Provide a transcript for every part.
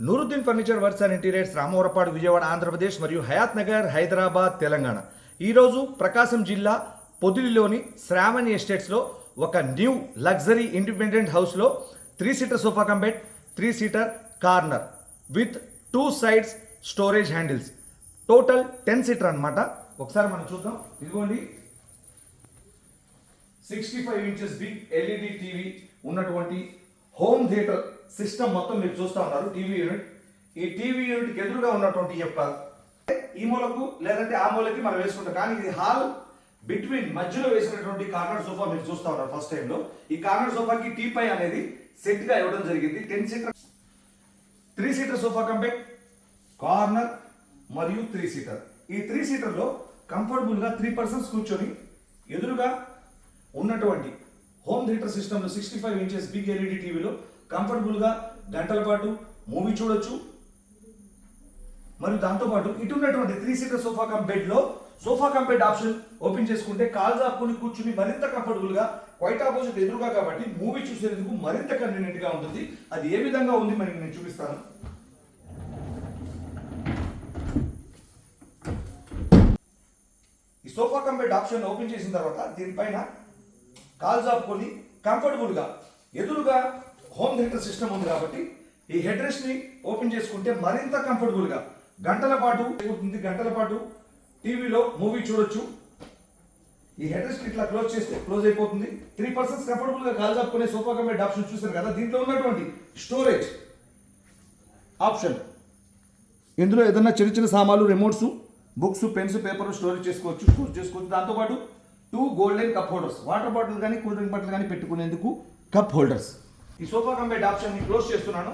Nooruddin furniture works and interiors Ramavarapadu Vijayawada Andhra Pradesh మరియు హయాత్ నగర్ హైదరాబాద్ తెలంగాణ. ఈరోజు ప్రకాశం జిల్లా పొదిలిలోని శ్రావణి ఎస్టేట్స్లో ఒక న్యూ లగ్జరీ ఇండిపెండెంట్ హౌస్లో 3 seater sofa cum bed, 3 seater corner with 2 sides storage handles, total 10 seater అనమాట. ఒకసారి మనం చూద్దాం. ఇదిగోండి 65 ఇంచెస్ బిగ్ ఎల్ఈడి టీవీ ఉన్నటువంటి హోమ్ థియేటర్ సిస్టమ్ మొత్తం మీరు చూస్తూ ఉన్నారు. టీవీ యూనిట్, ఈ టీవీ యూనిట్కి ఎదురుగా ఉన్నటువంటి యొక్క ఈ మూలకు లేదంటే ఆ మూలకి మనం వేసుకుంటాం, కానీ ఇది హాల్ బిట్వీన్ మధ్యలో వేసినటువంటి కార్నర్ సోఫా మీరు చూస్తూ ఉన్నారు. ఫస్ట్ టైంలో ఈ కార్నర్ సోఫాకి టీ పై అనేది సెట్ గా ఇవ్వడం జరిగింది. 10 సీటర్ 3 సీటర్ సోఫా కంపెక్ట్ కార్నర్ మరియు 3 సీటర్. ఈ 3 సీటర్లో కంఫర్టబుల్ గా 3 పర్సన్స్ కూర్చొని ఎదురుగా ఉన్నటువంటి హోమ్ థియేటర్ సిస్టంలో 65 ఇంచెస్ బిగ్ ఎల్ఈడి టీవీలో కంఫర్టబుల్ గా గంటల పాటు మూవీ చూడొచ్చు. మరియు దాంతోపాటు ఇటు ఉన్నటువంటి 3 సీటర్ సోఫా కమ్ బెడ్ లో sofa cum bed option open చేసుకుంటే కాల్ జాపుకొని కూర్చుని మరింత కంఫర్టబుల్ గా క్వైట్ ఆపోజిట్ ఎదురుగా కాబట్టి మూవీ చూసేందుకు మరింత కన్వీనియంట్ గా ఉంటుంది. అది ఏ విధంగా ఉంది మరి నేను చూపిస్తాను. ఈ sofa cum bed option open చేసిన తర్వాత దీనిపైన కాల్ జాపుకొని కంఫర్టబుల్ గా ఎదురుగా హోమ్ థియేటర్ సిస్టమ్ ఉంది కాబట్టి ఈ హెడ్ రెస్ట్ ని ఓపెన్ చేసుకుంటే మరింత కంఫర్టబుల్ గా గంటల పాటు టీవీలో మూవీ చూడొచ్చు. ఈ హెడ్ రెస్ట్ ఇట్లా క్లోజ్ చేస్తే క్లోజ్ అయిపోతుంది. 3 పర్సన్స్ కంఫర్టబుల్ గా కాల్ జాపుకునే సోఫా కమ్ బెడ్ ఆప్షన్ చూసారు కదా. దీంట్లో ఉన్నటువంటి స్టోరేజ్ ఆప్షన్, ఇందులో ఏదైనా చిన్న చిన్న సామాన్లు, remotes, books, pens, paper storage చేసుకోవచ్చు. దాంతోపాటు 2 golden cup holders, water bottle కానీ కూల్ డ్రింక్ బాటిల్ కానీ పెట్టుకునేందుకు కప్ హోల్డర్స్. ఈ సోఫా కమ్ బెడ్ ఆప్షన్ ని క్లోజ్ చేస్తున్నాను.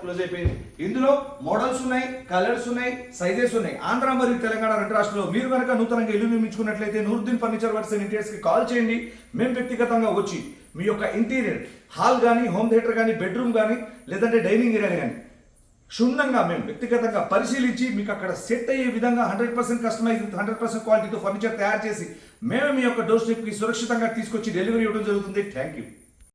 క్లోజ్ అయిపోయింది. ఇందులో మోడల్స్ ఉన్నాయి, కలర్స్ ఉన్నాయి, సైజెస్ ఉన్నాయి. ఆంధ్ర మరియు తెలంగాణ రెండు రాష్ట్రాల్లో మీరు కనుక నూతనంగా ఇల్లు నిర్మించుకున్నట్లయితే Nooruddin furniture works and interiors కి కాల్ చేయండి. మేము వ్యక్తిగతంగా వచ్చి మీ యొక్క ఇంటీరియర్ హాల్ కానీ, హోమ్ థియేటర్ కానీ, బెడ్రూమ్ కానీ, లేదంటే డైనింగ్ ఏరియా కానీ క్షుణ్ణంగా మేము వ్యక్తిగతంగా పరిశీలించి మీకు అక్కడ సెట్ అయ్యే విధంగా 100% కస్టమైజ్ 100% క్వాలిటీతో ఫర్నిచర్ తయారు చేసి మేము మీ యొక్క డోర్ స్టెప్కి సురక్షితంగా తీసుకొచ్చి డెలివరీ ఇవ్వడం జరుగుతుంది. Thank you.